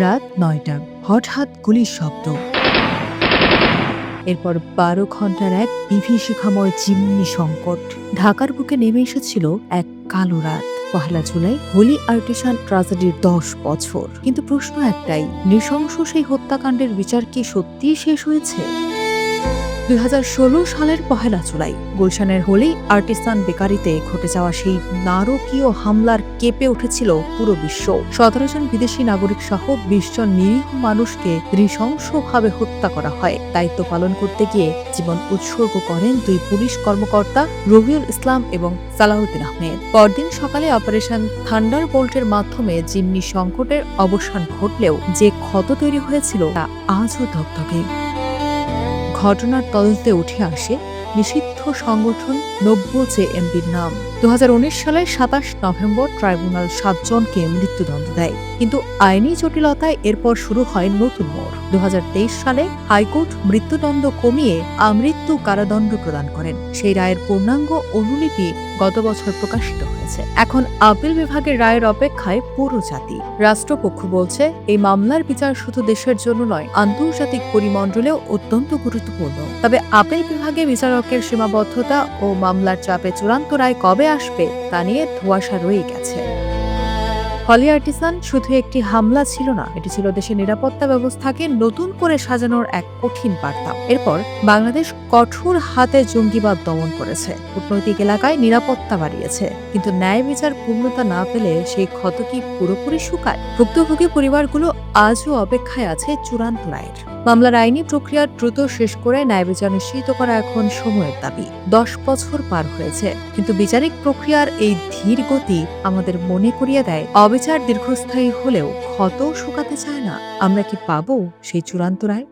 রাত ৯টা, হঠাৎ গুলির শব্দ। এরপর ১২ ঘন্টার এক বিভীষিকাময় চিমনি সংকট। ঢাকার বুকে নেমে এসেছিল এক কালো রাত। ১লা জুলাই হোলি আর্টিসান ট্র্যাজেডির ১০ বছর। কিন্তু প্রশ্ন একটাই, নৃশংস সেই হত্যাকাণ্ডের বিচার কি সত্যিই শেষ হয়েছে? ২০১৬ সালের ১লা জুলাই গুলশানের হোলি আর্টিসান বেকারিতে ঘটে যাওয়া সেই নারকীয় হামলার কেঁপে উঠেছিল পুরো বিশ্ব। ১৭ জন বিদেশি নাগরিক সহ ২০ জন নিরীহ মানুষকে নৃশংসভাবে হত্যা করা হয়। দায়িত্ব পালন করতে গিয়ে জীবন উৎসর্গ করেন দুই পুলিশ কর্মকর্তা রবিউল ইসলাম এবং সালাউদ্দিন আহমেদ। পরদিন সকালে অপারেশন থান্ডারবোল্টের মাধ্যমে জিম্মি সংকটের অবসান ঘটলেও যে ক্ষত তৈরি হয়েছিল তা আজও ধকধকে। ঘটনার তদন্তে উঠে আসে নিষিদ্ধ সংগঠন ৯০ নাম। ২০১৯ সালের ২৭ নভেম্বর ট্রাইব্যুনাল ৭ জনকে মৃত্যুদণ্ড দেয়। কিন্তু আইনি জটিলতায় এরপর শুরু হয় নতুন মোড়। ২০২৩ সালে হাইকোর্ট মৃত্যুদণ্ড কমিয়ে আমৃত্যু কারাদণ্ড প্রদান করেন। সেই রায়ের পূর্ণাঙ্গ অনুলিপি গত বছর প্রকাশিত হয়েছে। এখন আপিল বিভাগের রায়ের অপেক্ষায় পুরো জাতি। রাষ্ট্রপক্ষ বলছে, এই মামলার বিচার শুধু দেশের জন্য নয়, আন্তর্জাতিক পরিমণ্ডলেও অত্যন্ত গুরুত্বপূর্ণ। তবে আপিল বিভাগে বিচারকের সীমাবদ্ধতা ও মামলার চাপে চূড়ান্ত রায় কবে আসবে তা নিয়ে ধোঁয়াশা রয়ে গেছে। হোলি আর্টিসান শুধু একটি হামলা ছিল না, এটি ছিল দেশের নিরাপত্তা ব্যবস্থাকে নতুন করে সাজানোর এক কঠিন বার্তা। এরপর বাংলাদেশ কঠোর হাতে জঙ্গিবাদ দমন করেছে, কূটনৈতিক এলাকায় নিরাপত্তা বাড়িয়েছে, কিন্তু ন্যায় বিচার পূর্ণতা না পেলে সেই ক্ষত কি পুরোপুরি শুকায়? ভুক্তভোগী পরিবারগুলো আজও অপেক্ষায় আছে চূড়ান্ত রায়ের। মামলার আইনি প্রক্রিয়া দ্রুত শেষ করে ন্যায় বিচার নিশ্চিত করা এখন সময়ের দাবি। ১০ বছর পার হয়েছে, কিন্তু বিচারিক প্রক্রিয়ার এই ধীর গতি আমাদের মনে করিয়ে দেয়, অবিচার দীর্ঘস্থায়ী হলেও ক্ষত শুকাতে চায় না। আমরা কি পাবো সেই চূড়ান্ত রায়?